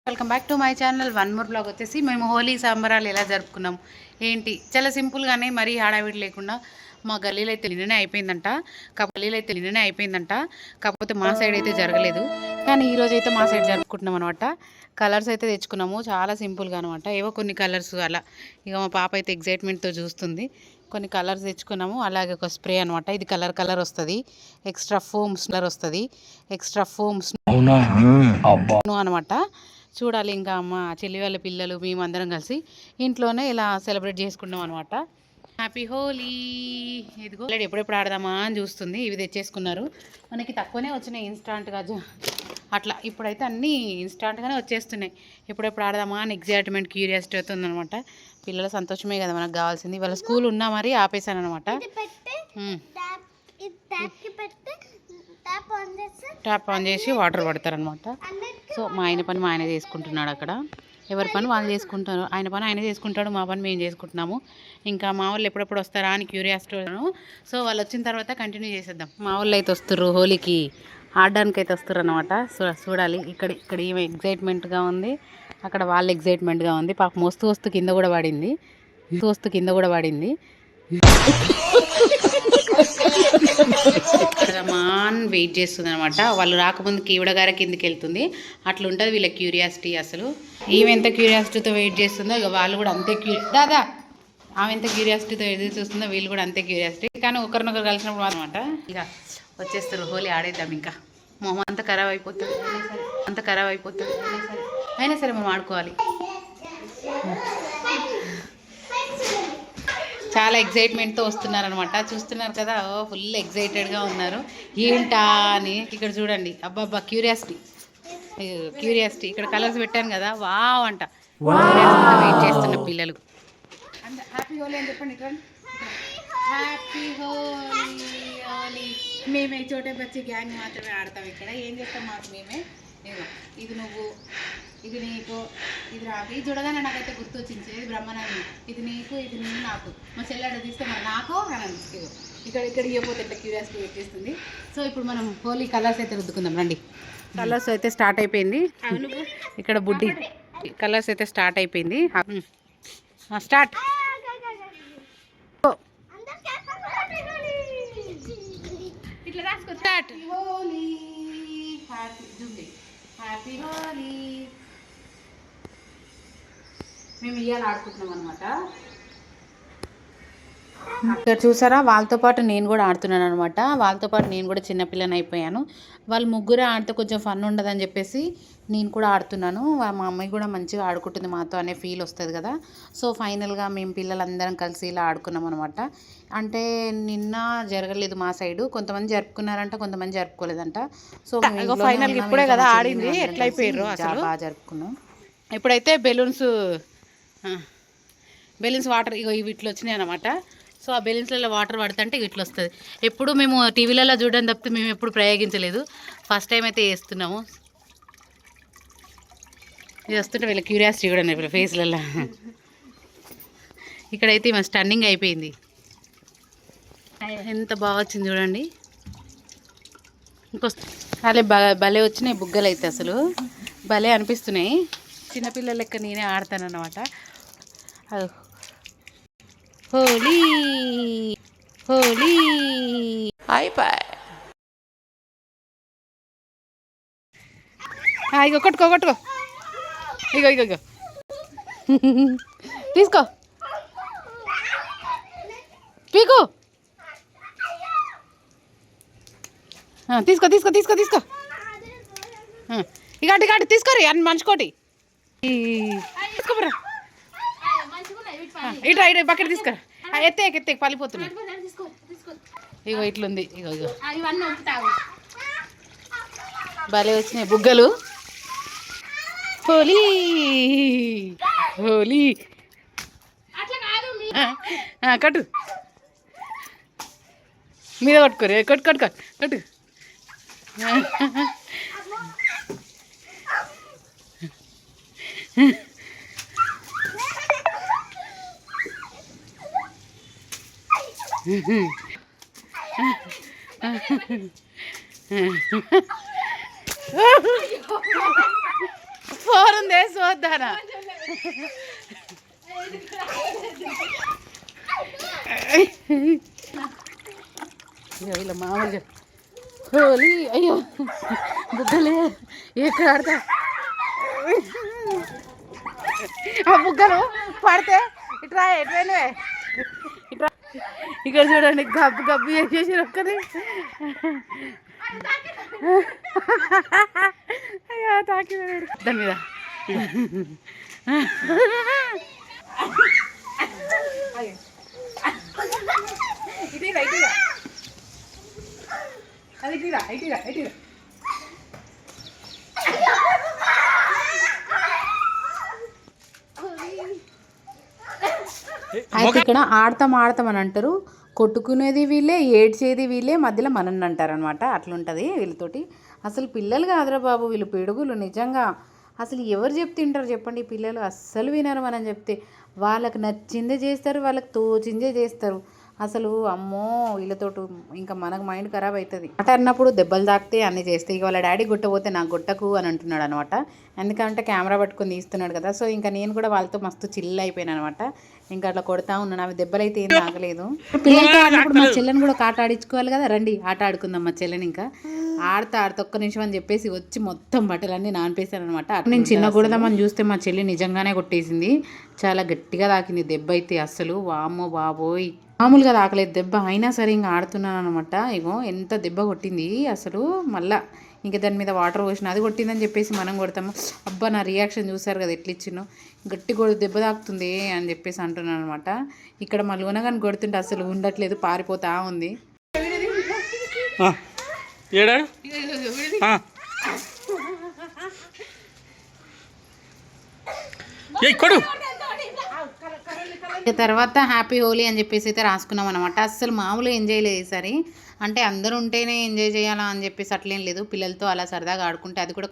Welcome back to my channel. One more blog వచ్చేసి మేము హోలీ సంబరాలు ఎలా జరుపుకున్నాం ఏంటి చాలా సింపుల్గానే మరీ హడావిడి లేకుండా మా గల్లీలో అయితే నిన్ననే అయిపోయిందంట. కాకపోతే మా సైడ్ అయితే జరగలేదు, కానీ ఈరోజు అయితే మా సైడ్ జరుపుకుంటున్నాం అనమాట. కలర్స్ అయితే తెచ్చుకున్నాము, చాలా సింపుల్గా అనమాట. ఏవో కొన్ని కలర్స్ అలా ఇక మా పాప అయితే ఎగ్జైట్మెంట్తో చూస్తుంది. కొన్ని కలర్స్ తెచ్చుకున్నాము, అలాగే ఒక స్ప్రే అనమాట. ఇది కలర్ వస్తుంది, ఎక్స్ట్రా ఫోమ్స్ అనమాట. చూడాలి ఇంకా మా చెల్లి వాళ్ళ పిల్లలు మేమందరం కలిసి ఇంట్లోనే ఇలా సెలబ్రేట్ చేసుకున్నాం అనమాట. హ్యాపీ హోలీ. ఇదిగో ఎప్పుడెప్పుడు ఆడదామా అని చూస్తుంది. ఇవి తెచ్చేసుకున్నారు, మనకి తక్కువనే వచ్చినాయి ఇన్స్టాంట్గా అట్లా. ఇప్పుడైతే అన్నీ ఇన్స్టాంట్గానే వచ్చేస్తున్నాయి. ఎప్పుడెప్పుడు ఆడదామా అని ఎగ్జైట్మెంట్ క్యూరియాసిటీ అవుతుంది అనమాట. పిల్లల సంతోషమే కదా మనకు కావాల్సింది. వాళ్ళ స్కూల్ ఉన్నా మరి ఆపేసాను అనమాట. ట్యాప్ ఆన్ చేసి వాటర్ పడతారనమాట. సో మా ఆయన పని మా ఆయన చేసుకుంటున్నాడు అక్కడ. ఎవరి పని వాళ్ళు చేసుకుంటారు, ఆయన పని ఆయన చేసుకుంటాడు, మా పని మేము చేసుకుంటున్నాము. ఇంకా మా వాళ్ళు ఎప్పుడెప్పుడు వస్తారా అని క్యూరియాసిటీ. సో వాళ్ళు వచ్చిన తర్వాత కంటిన్యూ చేసేద్దాం. మా వాళ్ళు అయితే వస్తారు హోలీకి ఆడడానికి అయితే వస్తారు అనమాట. సో చూడాలి. ఇక్కడ ఏమి ఎగ్జైట్మెంట్గా ఉంది, అక్కడ వాళ్ళు ఎగ్జైట్మెంట్గా ఉంది. పాప వస్తూ కింద కూడా పడింది. రమాన్ వెయిట్ చేస్తుంది అనమాట. వాళ్ళు రాకముందుకి ఈవిడగార కిందికి వెళ్తుంది. అట్లా ఉంటుంది వీళ్ళ క్యూరియాసిటీ. అసలు ఈమె ఎంత క్యూరియాసిటీతో వెయిట్ చేస్తుందో ఇక వాళ్ళు కూడా అంతే ఆమె ఎంత క్యూరియాసిటీతో ఎదురు చూస్తుందో వీళ్ళు కూడా అంతే క్యూరియాసిటీ. కానీ ఒకరినొకరు కలిసినప్పుడు అనమాట ఇక వచ్చేస్తారు. హోలీ ఆడేద్దాం. ఇంకా మొహం అంతా ఖరాబ్ అయిపోతుంది, అయినా సరే మనం ఆడుకోవాలి. చాలా ఎగ్జైట్మెంట్తో వస్తున్నారనమాట. చూస్తున్నారు కదా, ఫుల్ ఎగ్జైటెడ్గా ఉన్నారు. ఏంటా అని ఇక్కడ చూడండి. అబ్బాబ్బా క్యూరియాసిటీ. ఇక్కడ కలర్స్ పెట్టాను కదా, వావ్ అంట. వెయిట్ చేస్తున్న పిల్లలు. హ్యాపీ హోలీ అని చెప్పండి. హ్యాపీ హోలీ. మేమే చోటే బచ్చి గ్యాంగ్ మాత్రమే ఆడతాం. ఇక్కడ ఏం చేస్తాం మాకు మేమే. ఇది నువ్వు, ఇది నీకు, ఇది నాకు. ఇది చూడగానే నాకైతే గుర్తొచ్చింది. ఇది బ్రహ్మనాన్ని, ఇది నీకు, ఇది నేను నాకు. మా చెల్లెడ తీస్తే మరి నాకు అని ఇక్కడ ఇవ్వకపోతే ఎట్లా క్యూరియాసిటీ పెట్టేస్తుంది. సో ఇప్పుడు మనం హోలీ కలర్స్ అయితే రుద్దుకుందాం రండి. కలర్స్ అయితే స్టార్ట్ అయిపోయింది. ఇక్కడ బుడ్డి కలర్స్ అయితే స్టార్ట్ అయిపోయింది. Start. Start. Holi happy Holi. మేము ఇవాళ ఆడుకుంటున్నాం అనమాట. ఇక్కడ చూసారా, వాళ్ళతో పాటు నేను కూడా ఆడుతున్నాను అనమాట. వాళ్ళతో పాటు నేను కూడా చిన్నపిల్లని అయిపోయాను. వాళ్ళు ముగ్గురే ఆడితే కొంచెం ఫన్ ఉండదని చెప్పేసి నేను కూడా ఆడుతున్నాను. మా అమ్మాయి కూడా మంచిగా ఆడుకుంటుంది మాతో అనే ఫీల్ వస్తుంది కదా. సో ఫైనల్గా మేము పిల్లలందరం కలిసి ఇలా ఆడుకున్నాం అనమాట. అంటే నిన్న జరగలేదు మా సైడు. కొంతమంది జరుపుకున్నారంట, కొంతమంది జరుపుకోలేదంట. సో ఫైనల్గా ఇప్పుడే కదా ఆడింది, ఎట్లా అయిపోయారు అసలు. బాగా జరుపుకున్నాం. ఇప్పుడైతే బెలూన్స్ వాటర్ ఇవి ఇట్లా వచ్చినాయి అనమాట. సో ఆ బెలూన్స్లలో వాటర్ పడుతుంటే ఇట్లా వస్తుంది. ఎప్పుడు మేము టీవీలలో చూడడం తప్పితే మేము ఎప్పుడు ప్రయోగించలేదు. ఫస్ట్ టైం అయితే చేస్తున్నాము. ఇది వస్తుంటే వీళ్ళ క్యూరియాసిటీ కూడా వీళ్ళ ఫేస్లలో. ఇక్కడైతే మా స్టన్నింగ్ అయిపోయింది. ఎంత బాగా వచ్చింది చూడండి. అలా భలే వచ్చినాయి బుగ్గలు అయితే, అసలు భలే అనిపిస్తున్నాయి. చిన్నపిల్లల లెక్క నేనే ఆడతాను అన్నమాట. హోలీ అయిపోయి. ఇగో కొట్టుకో ఇగో తీసుకో పీకు. తీసుకో ఇక తీసుకోరు అన్ని మనిషికోటి. తీసుకోరా ఇట్రా బకెట్ తీసుకురా. ఎత్తే పలిపోతున్నాయి. ఇగో ఇట్లుంది. ఇగో భలే వచ్చినాయి బుగ్గలు. హోలీ కట్టు మీద కొట్టుకోరు. కట్టు. ఫోన్ ఉంది చూద్దానా ఇలా మామూలుగా హోలీ అయ్యో బుగ్గలే ఎక్కడ ఆడతా ఆ బుగ్గలు పడితే ఇట్రా ఎట్లనే ఇట్రా ఇక్కడ చూడండి గబ్బు గబ్బు చేసేసి ఒక్కది అయ్యో తాకి దాని మీద ఇటీరా ఇటీరా అది ఇటీరా ఇటీరా ఇటీరా అయితే ఇక్కడ ఆడతాం అని అంటారు, కొట్టుకునేది వీళ్ళే, ఏడ్చేది వీళ్ళే, మధ్యలో మనల్ని అంటారు అనమాట. అట్లుంటుంది వీళ్ళతోటి. అసలు పిల్లలు కాదురా బాబు వీళ్ళు పిడుగులు నిజంగా. అసలు ఎవరు చెప్తుంటారు చెప్పండి, పిల్లలు అస్సలు వినరు మనం చెప్తే. వాళ్ళకి నచ్చిందే చేస్తారు, వాళ్ళకి తోచిందే చేస్తారు. అసలు అమ్మో వీళ్ళతోటి ఇంకా మనకు మైండ్ ఖరాబ్ అవుతుంది. అట అన్నప్పుడు దెబ్బలు తాకితే అన్నీ చేస్తాయి. ఇక వాళ్ళ డాడీ గుట్టపోతే నాకు గుట్టకు అని అంటున్నాడు అనమాట. ఎందుకంటే కెమెరా పట్టుకొని తీస్తున్నాడు కదా. సో ఇంకా నేను కూడా వాళ్ళతో మస్తు చిల్ అయిపోయాను అనమాట. ఇంకా అట్లా కొడతా ఉన్నాను. అవి దెబ్బలు అయితే ఏం తాగలేదు. పిల్లలతో ఆడినప్పుడు మా చెల్లెని కూడా ఆట ఆడించుకోవాలి కదా. రండి ఆట ఆడుకుందాం మా చెల్లెని. ఇంకా ఆడతా ఒక్క నిమిషం అని చెప్పేసి వచ్చి మొత్తం బట్టలన్నీ నానిపేశాను అనమాట. నేను చిన్న కొడదామని చూస్తే మా చెల్లి నిజంగానే కొట్టేసింది. చాలా గట్టిగా తాకింది దెబ్బ అయితే. అస్సలు వామ్మో బాబోయ్ మామూలుగా తాకలేదు దెబ్బ. అయినా సరే ఇంకా ఆడుతున్నాను అనమాట. ఇగో ఎంత దెబ్బ కొట్టింది అసలు. మళ్ళా ఇంకా దాని మీద వాటర్ పోసిన అది కొట్టిందని చెప్పేసి మనం కొడతాము. అబ్బా నా రియాక్షన్ చూసారు కదా ఎట్లా ఇచ్చినో. గట్టి దెబ్బ తాకుతుంది అని చెప్పేసి అంటున్నాను అనమాట. ఇక్కడ మళ్ళీ కానీ కొడుతుంటే అసలు ఉండట్లేదు, పారిపోతా ఉంది. తర్వాత హ్యాపీ హోలీ అని చెప్పేసి అయితే రాసుకున్నాం అనమాట. అస్సలు మామూలుగా ఎంజాయ్ లేదు ఈసారి. అంటే అందరూ ఉంటేనే ఎంజాయ్ చేయాలా అని చెప్పేసి అట్లేం లేదు. పిల్లలతో అలా సరదాగా ఆడుకుంటే అది కూడా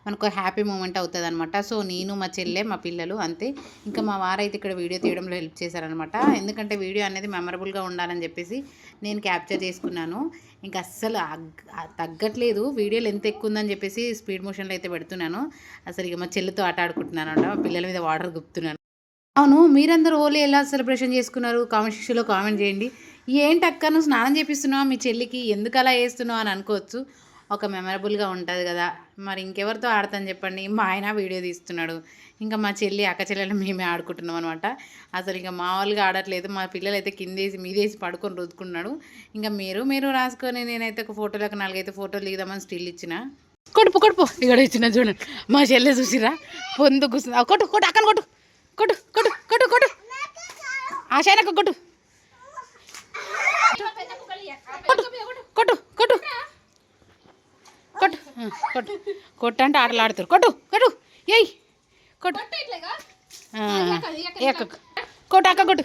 మనకు హ్యాపీ మూమెంట్ అవుతుంది అనమాట. సో నేను మా చెల్లె మా పిల్లలు అంతే. ఇంకా మా వారైతే ఇక్కడ వీడియో తీయడంలో హెల్ప్ చేశారనమాట. ఎందుకంటే వీడియో అనేది మెమరబుల్గా ఉండాలని చెప్పేసి నేను క్యాప్చర్ చేసుకున్నాను. ఇంకా అస్సలు తగ్గట్లేదు. వీడియోలు ఎంత ఎక్కువ ఉందని చెప్పేసి స్పీడ్ మోషన్లో అయితే పెడుతున్నాను. అసలు ఇక మా చెల్లితో ఆట ఆడుకుంటున్నాను అనమాట. మా పిల్లల మీద వాటర్ గుప్తున్నాను. అవును, మీరందరూ హోలీ ఎలా సెలబ్రేషన్ చేసుకున్నారు? కామెంట్ సెక్షన్లో కామెంట్ చేయండి. ఏంటి అక్క నువ్వు స్నానం చేపిస్తున్నావు మీ చెల్లికి, ఎందుకు అలా వేస్తున్నావు అని అనుకోవచ్చు. ఒక మెమరబుల్గా ఉంటుంది కదా. మరి ఇంకెవరితో ఆడతాను చెప్పండి. మా ఆయన వీడియో తీస్తున్నాడు, ఇంకా మా చెల్లి అక్క చెల్లెలు మేమే ఆడుకుంటున్నాం అనమాట. అసలు ఇంకా మామూలుగా ఆడట్లేదు. మా పిల్లలు అయితే కిందేసి మీదేసి పడుకొని రుద్దుకున్నాడు. ఇంకా మీరు రాసుకొని నేనైతే ఒక ఫోటోలకు 4-5 ఫోటోలు దిగుదామని స్టిల్ ఇచ్చిన. కొడుపు ఇక్కడ ఇచ్చిన చూడండి. మా చెల్లె చూసిరా పొందు కూర్చుంది. కొట్టు అక్కను కొట్టు కొట్టు కొట్టు కొట్టు కొట్టు ఆశానకు కొట్టు కొట్టు కొట్టు కొట్టు కొట్టు కొట్టు కొట్టు అంటే ఆటలు ఆడుతారు. కొట్టు కొట్టు ఏయ్ కొట్టు కొట్టు అక్క కొట్టు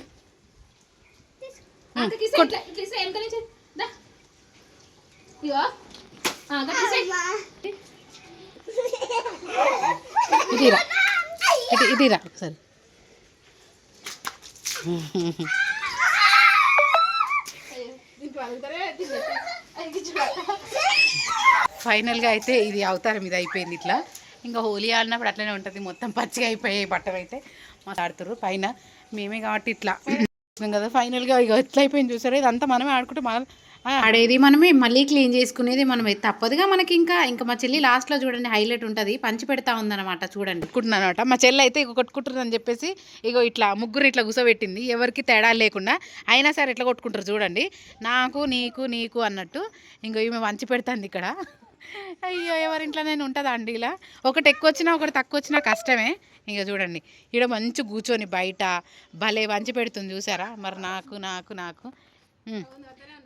ఇటీరా ఇటీరా ఒకసారి. ఫైనల్గా అయితే ఇది అవతారం మీద అయిపోయింది. ఇట్లా ఇంకా హోలీ ఆడినప్పుడు అట్లనే ఉంటుంది. మొత్తం పచ్చిగా అయిపోయాయి బట్టలు అయితే మాట్లాడుతారు పైన మేమే కాబట్టి ఇట్లా కదా. ఫైనల్గా ఇక ఎట్లా అయిపోయింది చూసారు. ఇదంతా మనమే ఆడుకుంటే మనం ఆడేది మనమే, మళ్ళీ క్లీన్ చేసుకునేది మనమే. తప్పదుగా మనకి. ఇంకా మా చెల్లి లాస్ట్లో చూడండి హైలైట్ ఉంటుంది, పంచి పెడతా ఉందన్నమాట. చూడండి కొట్టుకుంటున్నాను అనమాట. మా చెల్లి అయితే ఇక కొట్టుకుంటుందని చెప్పేసి ఇగో ఇట్లా ముగ్గురు ఇట్లా కూసోబెట్టింది, ఎవరికి తేడా లేకుండా. అయినా సరే ఎట్లా కొట్టుకుంటారు చూడండి, నాకు నీకు అన్నట్టు. ఇంకో ఈమె పంచి పెడుతుంది ఇక్కడ. అయ్యో ఎవరింట్లోనైనా ఉంటుందా అండి ఇలా? ఒకటి ఎక్కువ వచ్చినా ఒకటి తక్కువ వచ్చినా కష్టమే. ఇక చూడండి ఇక్కడ మంచి కూర్చొని బయట భలే పంచి పెడుతుంది చూసారా. మరి నాకు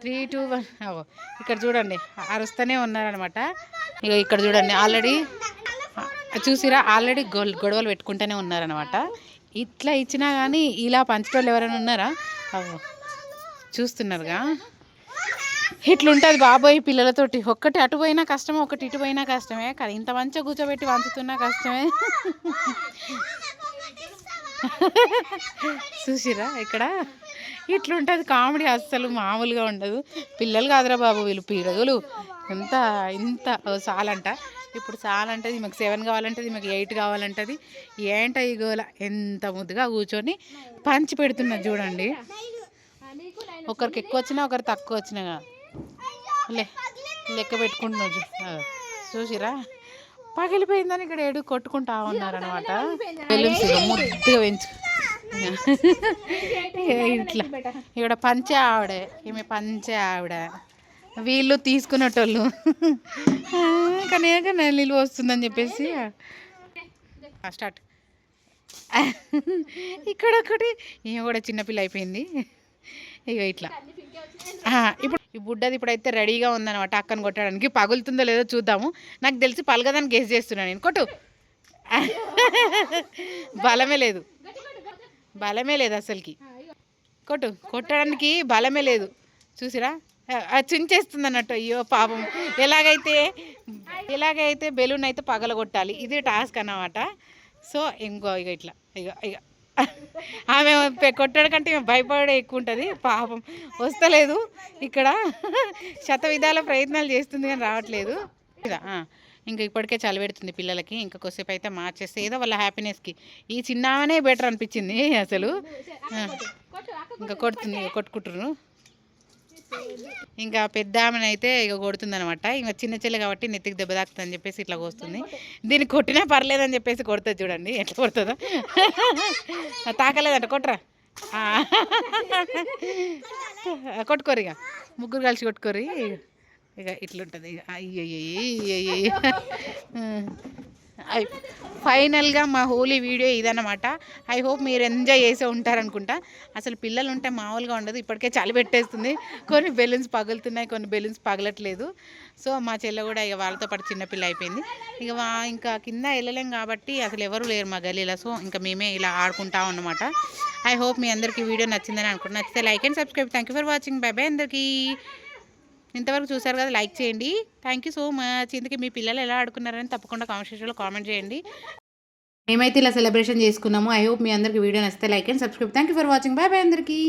3, 2, 1 ఇక్కడ చూడండి అరుస్తూనే ఉన్నారనమాట. ఇక ఇక్కడ చూడండి ఆల్రెడీ చూసిరా ఆల్రెడీ గొడవలు పెట్టుకుంటూనే ఉన్నారనమాట. ఇట్లా ఇచ్చినా కానీ ఇలా పంచేటోళ్ళు ఎవరైనా ఉన్నారా? చూస్తున్నారుగా ఇట్లుంటుంది బాబోయ్ పిల్లలతోటి. ఒక్కటి అటు పోయినా కష్టమే, ఒకటి ఇటు పోయినా కష్టమే. కానీ ఇంత మంచిగా కూర్చోబెట్టి వంచుతున్నా కష్టమే. చూసిరా ఇక్కడ ఇట్లుంటుంది కామెడీ. అస్సలు మామూలుగా ఉండదు. పిల్లలు కాదురా బాబు వీళ్ళు పిడుగులు. ఇంత చాలంట. ఇప్పుడు చాలా అంటది మాకు 7 కావాలంటది, మాకు 8 కావాలంటది. ఏంట ఈ గోల ఎంత ముద్దుగా కూర్చొని పంచి పెడుతున్నది చూడండి. ఒకరికి ఎక్కువ వచ్చినా ఒకరు తక్కువ వచ్చినా లెక్క పెట్టుకుంటున్నారు. చూసిరా పగిలిపోయిందని ఇక్కడ ఏడు కొట్టుకుంటా ఉన్నారనమాట. బెలూన్స్ ముద్దుగా పెంచు ఇట్లా ఇక్కడ పంచే ఆవిడే, ఈమె పంచే ఆవిడ, వీళ్ళు తీసుకునేటోళ్ళు. కానీ నిలువ వస్తుందని చెప్పేసి స్టార్ట్. ఇక్కడ ఒకటి ఈమె కూడా చిన్నపిల్ల అయిపోయింది. ఇక ఇట్లా ఇప్పుడు ఈ బుడ్డది ఇప్పుడైతే రెడీగా ఉందన్నమాట అక్కను కొట్టడానికి. పగులుతుందో లేదో చూద్దాము. నాకు తెలిసి పలగదని గెస్ చేస్తున్నాను నేను. కొట్టు. బలమే లేదు అసలుకి. కొట్టడానికి బలమే లేదు. చూసిరా చించేస్తుంది అన్నట్టు. అయ్యో పాపం. ఎలాగైతే బెలూన్ అయితే పగలగొట్టాలి, ఇది టాస్క్ అన్నమాట. సో ఇంకో ఇక ఆమె కొట్టడం కంటే భయపడే ఎక్కువ ఉంటుంది పాపం. వస్తలేదు. ఇక్కడ శత విధాల ప్రయత్నాలు చేస్తుంది కానీ రావట్లేదు. ఇంకా ఇప్పటికే చలి పెడుతుంది పిల్లలకి. ఇంకా కొద్దిసేపు అయితే మార్చేస్తే ఏదో వాళ్ళ హ్యాపీనెస్కి ఈ చిన్ననే బెటర్ అనిపించింది అసలు. ఇంకా కొట్టుకుంటున్నారు. ఇంకా పెద్ద ఆమెను అయితే ఇక కొడుతుంది అనమాట. ఇంకా చిన్న చెల్లె కాబట్టి నెత్తికి దెబ్బ తాకుతుంది అని చెప్పేసి ఇట్లా కోస్తుంది. దీన్ని కొట్టినా పర్లేదని చెప్పేసి కొడుతుంది. చూడండి ఎట్లా కొడుతుందో. తాకలేదంట. కొట్టరా. కొట్టుకోరు ఇక ముగ్గురు కలిసి కొట్టుకోరు. ఇక ఇట్లుంటుంది. ఇక అయ్యయ్యో. ఫైనల్గా మా హోలీ వీడియో ఇదన్నమాట. ఐ హోప్ మీరు ఎంజాయ్ చేసే ఉంటారనుకుంటా. అసలు పిల్లలు ఉంటే మామూలుగా ఉండదు. ఇప్పటికే చలి పెట్టేస్తుంది. కొన్ని బెలూన్స్ పగులుతున్నాయి, కొన్ని బెలూన్స్ పగలట్లేదు. సో మా చెల్లె కూడా ఇక వాళ్ళతో పాటు చిన్నపిల్ల అయిపోయింది. ఇక ఇంకా కింద వెళ్ళలేం కాబట్టి అసలు ఎవరు లేరు మా గల్లీలో. సో ఇంకా మేమే ఇలా ఆడుకుంటాం అన్నమాట. ఐ హోప్ మీ అందరికీ వీడియో నచ్చిందని అనుకుంటున్నాను. నచ్చితే like and subscribe. Thank you for watching. By by అందరికీ. ఇంతవరకు చూసారు కదా, లైక్ చేయండి. Thank you so much. ఇందుకే మీ పిల్లలు ఎలా ఆడుకున్నారని తప్పకుండా కామెంట్ సెక్షన్లో కామెంట్ చేయండి. మేమైతే ఇలా సెలబ్రేషన్ చేసుకున్నాము. ఐ హోప్ మీ అందరికీ వీడియో నచ్చితే like and subscribe. Thank you for watching. Bye bye అందరికీ.